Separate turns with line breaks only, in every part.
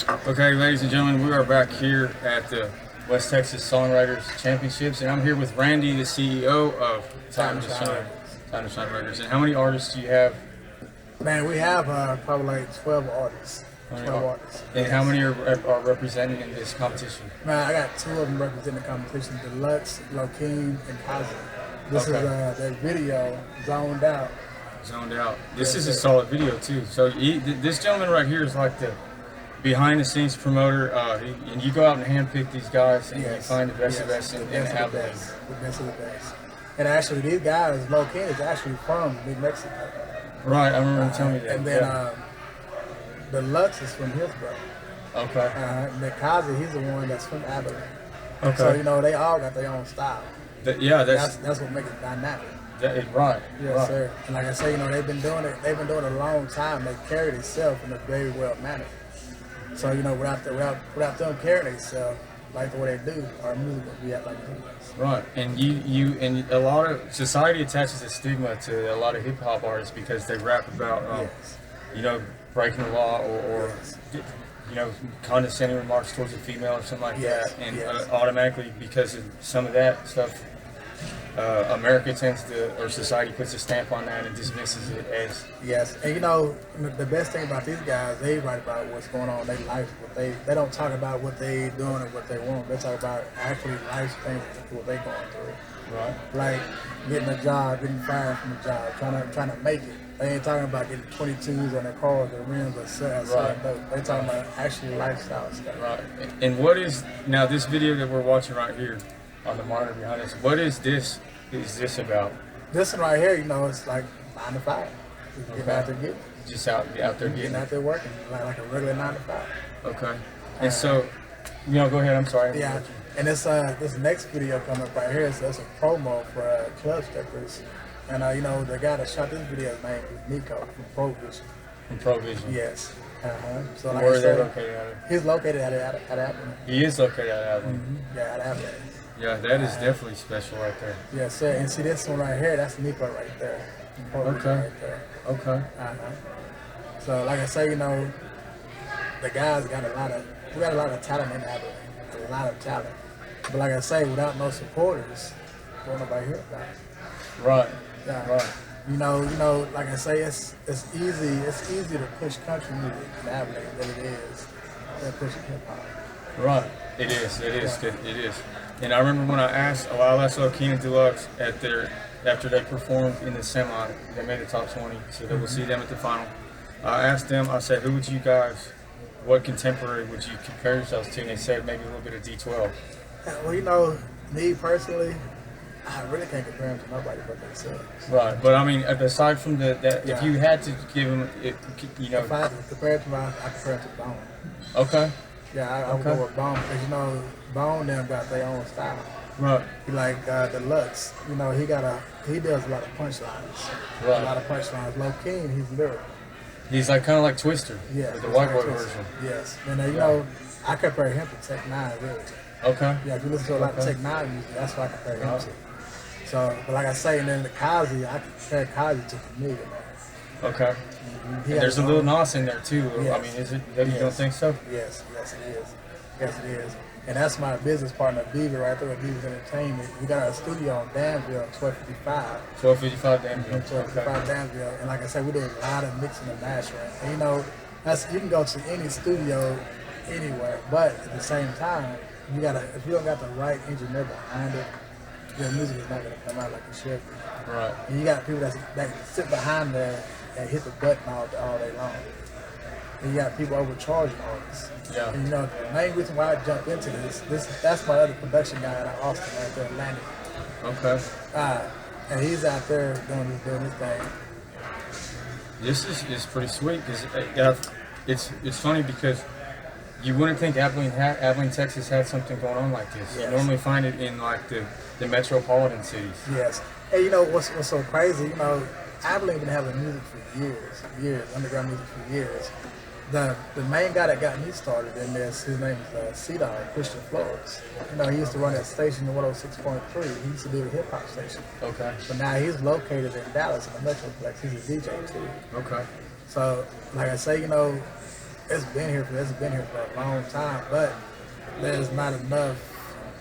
Okay, ladies and gentlemen, we are back here at the West Texas Songwriters Championships, and I'm here with Randy, the CEO of Time to Shine Records. And how many artists do you have?
Man, we have probably like 12 artists. 12 artists.
And
yes.
how many are represented in this competition?
Man, I got 2 of them representing the competition: Deluxe, Lokeen, and Kazi. This is their video, Zoned Out.
Zoned Out. This is a solid video too. So this gentleman right here is like the behind-the-scenes promoter, and you go out and handpick these guys, and you find the best of the best in Abilene.
The best of the best. And actually, these guys, Lokeen is actually from New Mexico.
Right, I remember you telling me that.
And then Deluxe is from Hillsborough.
Okay.
And then Kazi, he's the one that's from Abilene.
Okay.
So they all got their own style.
That's
what makes it dynamic.
That is right.
Yes,
right.
sir. And like I say, they've been doing it. They've been doing it a long time. They carry themselves in a very well manner. So without them carrying themselves like the way they do, our music would be at like this.
Right. And you and a lot of society attaches a stigma to a lot of hip hop artists because they rap about breaking the law or condescending remarks towards a female or something like that, and automatically because of some of that stuff. America tends to, or society puts a stamp on that and dismisses it as.
Yes, and the best thing about these guys, they write about what's going on in their life. They don't talk about what they doing or what they want. They talk about actually life things, what they going through.
Right.
Like getting a job, getting fired from a job, trying to make it. They ain't talking about getting 22s on their cars, their rims, or selling dope. They talking about actually lifestyle stuff.
Right. And what is now this video that we're watching right here on the monitor behind us? What is this? Is this about?
This one right here, it's like 9 to 5. Getting out there getting.
Just out there getting
out there working, like a regular 9 to 5.
Okay. And so, go ahead. I'm sorry.
Yeah. And this next video coming up right here is a promo for Club Steppers, and the guy that shot this video, his name is Nico from Provision.
From Provision.
Yes. So
like where are they located at?
He's located at Abilene.
He is located at Abilene.
Mm-hmm. Yeah, at Abilene.
Yeah, that is definitely special right there.
Yes, sir. And see this one right here, that's Nico right there.
Okay.
Right there.
Okay.
So like I say, the guys got a lot of talent in Abilene. A lot of talent. But like I say, without no supporters, don't nobody hear about it.
Right.
Yeah.
Right.
Like I say, it's easy to push country music in Abilene than it is to push hip hop.
Right. It is. And I remember when I asked Lokeen and Deluxe after they performed in the semi, they made the top 20, so that we'll see them at the final. I asked them, I said, what contemporary would you compare yourselves to? And they said maybe a little bit of D12.
Well, me personally, I really can't compare them to nobody but themselves.
Right, but I mean, aside from if you had to give them,
If I had to compare it to I compare it to Bone.
Okay.
Yeah, I would go with Bone because Bone them got their own style.
Right.
Like Deluxe, he does a lot of punchlines.
Right.
A lot of punchlines. Lokeen, he's lyrical.
He's like kind of like Twister.
Yeah.
The white boy version.
Yes. And I compare him to Tech 9 really.
Okay.
Yeah, if you listen to a lot of Tech 9 music, that's what I compare him to. So, but like I say, and then the Kazi, I compare Kazi to Chameleon.
Okay. And there's a little Nas in there too.
Yes.
I mean, is it? You don't think so?
Yes, it is. Yes, it is. And that's my business partner, Beaver, right there with Beaver's Entertainment. We got our studio on Danville, 1255.
1255 Danville.
1255 Danville. And like I said, we do a lot of mixing and mastering. And you can go to any studio anywhere, but at the same time, if you don't got the right engineer behind it, your music is not going to come out like it should be.
Right.
And you got people that sit behind there and hit the button all day long. And you got people overcharging artists.
Yeah.
And the main reason why I jumped into that's my other production guy out of Austin, right there, Atlantic.
Okay.
And he's out there doing his thing.
This is pretty sweet because it's funny because you wouldn't think Abilene, Texas had something going on like this.
Yes.
You normally find it in like the metropolitan cities.
Yes. And what's so crazy, Abilene been having music for years, underground music for years. The main guy that got me started in this, his name is C-Dog, Christian Flores. He used to run that station in 106.3. He used to do the hip hop station.
Okay.
But now he's located in Dallas in the Metroplex. He's a DJ too.
Okay.
So, like I say, it's been here for a long time, but there's not enough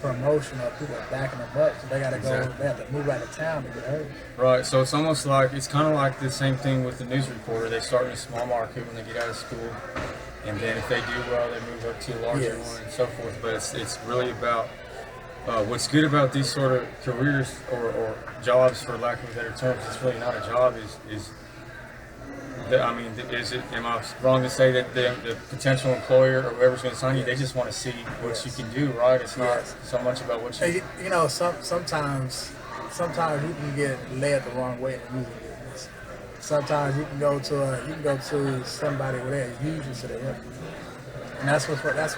promotion or people backing them up, so they gotta go.
Exactly.
They have to move out of town to get heard.
Right. So it's almost like it's kind of like the same thing with the news reporter. They start in a small market when they get out of school, and then if they do well, they move up to a larger
Yes.
one and so forth. But it's really about what's good about these sort of careers or jobs, for lack of better terms. It's really not a job. Is I mean, is it? Am I wrong to say that the potential employer or whoever's going to sign you, they just want to see what you can do, right? It's not
Yes.
so much about what
Hey,
you.
you know, sometimes you can get led the wrong way in the music business. Sometimes you can go to somebody where they use you so they help you. And that's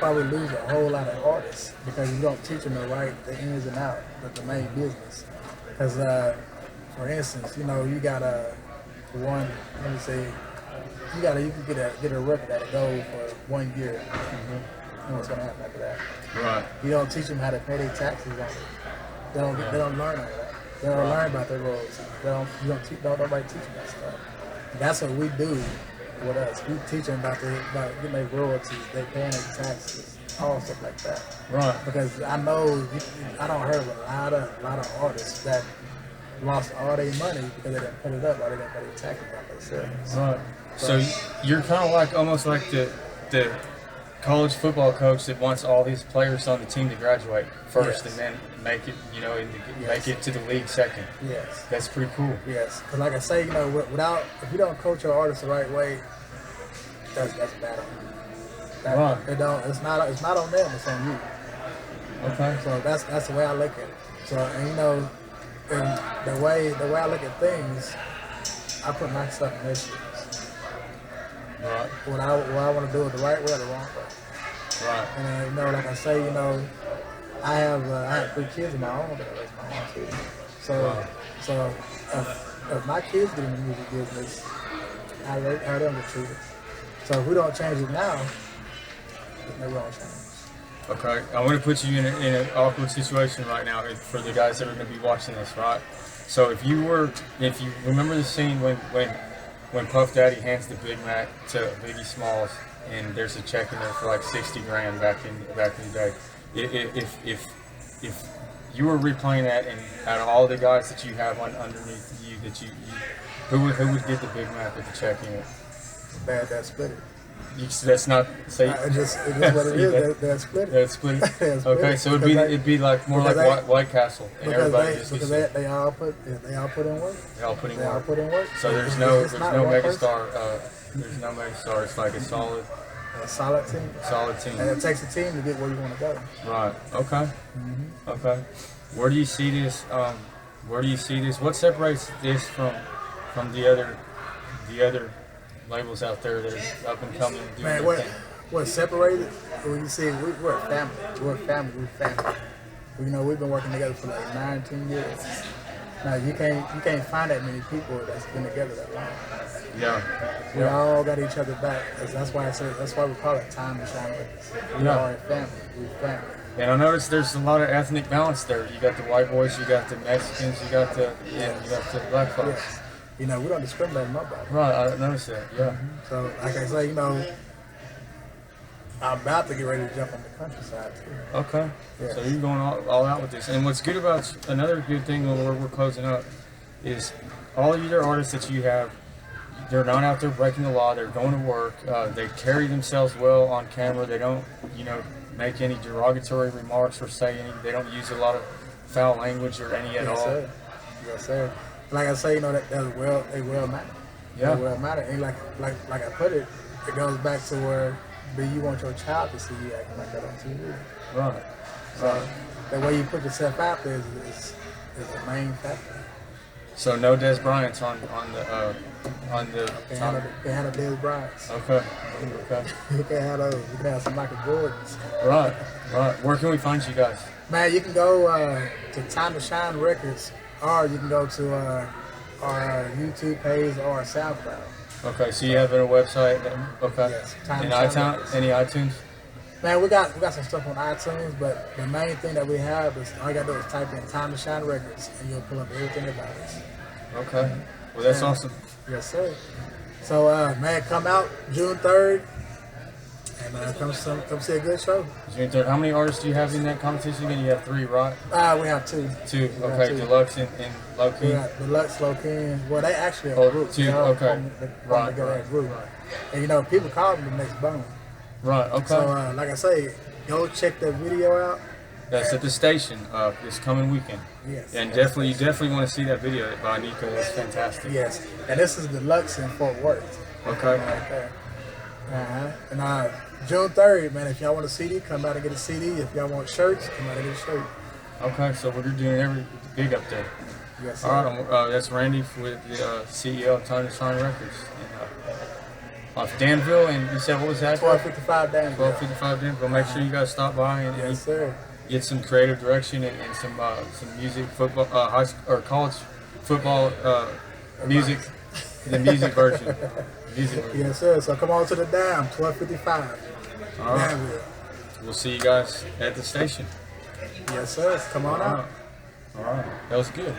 why we lose a whole lot of artists, because you don't teach them the ins and outs, the main business. Because for instance, you know, you got one. Let me say, you can get a record that'll go for 1 year. You know what's gonna happen after that.
Right.
You don't teach them how to pay their taxes on it. They don't learn all that. They don't learn about their roles. Nobody teach them that stuff. That's what we do with us. We teach them about getting their royalties, they paying their taxes, all stuff like that.
Right.
Because I know I don't heard of a lot of artists that lost all their money because they didn't put it up or they didn't pay their taxes on themselves.
Right. So you're kind of like almost like the college football coach that wants all these players on the team to graduate first,
Yes.
and then make it, you know,
Yes.
make it to the league second.
Yes.
That's pretty cool.
Yes, because like I say, you know, if you don't coach your artist the right way, that's bad on you.
Right.
It's not on them. It's on you.
Okay.
So that's the way I look at it. So, and you know, and the way I look at things, I put my stuff in their shoes.
Right.
What I want to do it the right way or the wrong way.
Right.
And you know, like I say, you know, I have 3 kids of my own that I raise my own too. So
Wow.
so if my kids get in the music business, how them get treated. So if we don't change it now, there's no wrong change.
Okay. I want to put you in an awkward situation right now for the guys that are going to be watching this, right? So if you remember the scene when Puff Daddy hands the Big Mac to Biggie Smalls, and there's a check in there for like 60 grand back in the day. If you were replaying that, and out of all the guys that you have underneath you, who would get the Big Mac with the check in it?
That split it.
That's not say.
It's just what it is. That split it.
That's split.
That's split
Okay,
it.
so
Because
it'd be like more like
because
White Castle, and everybody just
because
gets
they all put in work.
they're all putting
They all
work.
put in work.
So there's
It's
no
not one person.
megastar. There's no megastar. It's like a solid team.
And it takes a team to get where you want to go.
Right. Okay. Okay. Where do you see this? What separates this from the other labels out there that are up and coming and doing
Man,
their thing?
what separated? When you see, we're a family. We're family. You know, we've been working together for like 19 years. Now you can't find that many people that's been together that long.
Yeah.
We all got each other back. That's why we call it time to shine with us. We are a family. We're family.
And I noticed there's a lot of ethnic balance there. You got the white boys, you got the Mexicans, you got the black folks.
Yes. You know, we don't discriminate on nobody.
Right, I noticed that. Yeah.
So, like I say, you know, I'm about to get ready to jump on the countryside too.
Okay.
Yeah.
So you're going all out with this. And what's good about another good thing when we're closing up is all of your artists that you have, they're not out there breaking the law. They're going to work. They carry themselves well on camera. They don't, make any derogatory remarks or say any. They don't use a lot of foul language or any at all.
Sir. Yes, sir. Like I say, you know, they well matter.
Yeah.
They well matter. And like I put it, it goes back to where do you want your child to see you acting like that on TV?
Right.
So the way you put yourself out there is the main factor.
So no Des Bryant's on the
Can't
top.
handle Dez Bryant's.
Okay.
You can have those. You can have some Michael Jordans.
Right. Where can we find you guys?
Man, you can go to Time to Shine Records, or you can go to our YouTube page or SoundCloud.
Okay, so you have a website. Okay.
Yes,
Any
Time to Shine Records.
Any iTunes?
Man, we got some stuff on iTunes, but the main thing that we have is all you gotta do is type in Time to Shine Records, and you'll pull up everything about us.
Okay. Well, that's awesome.
Yes, sir. So, man, come out June 3rd. And come see a good show.
June 3rd. How many artists do you have in that competition again? You have 3, right?
We have 2.
2.
We have
Okay,
2.
Deluxe and Low Key.
We got Deluxe, Low Key. Well, they actually are
Oh,
a group.
2.
They all
Okay.
come together as a group. And you know, people call them the next Bone.
Right. Okay.
So, like I say, go check that video out.
That's at the station this coming weekend.
Yes.
And definitely, you definitely want to see that video by Nico. It's fantastic.
Yes. And this is Deluxe in Fort Worth.
Okay.
Right there. And June 3rd, man, if y'all want a CD, come out and get a CD. If y'all want shirts, come out and get a shirt.
Okay. So we're doing every big up there.
Yes,
All right. That's Randy with the CEO of Tony Shine Records. And, off Danville, and you said what was that?
1255 Danville.
1255 Danville. Make sure you guys stop by and
Yes, sir.
get some creative direction and some music, football, high school, or college football music, the music version.
Yes, sir. So come on to the Dam, 1255
All right.
Danville.
We'll see you guys at the station.
Yes, sir. Come on out.
All right. That was good.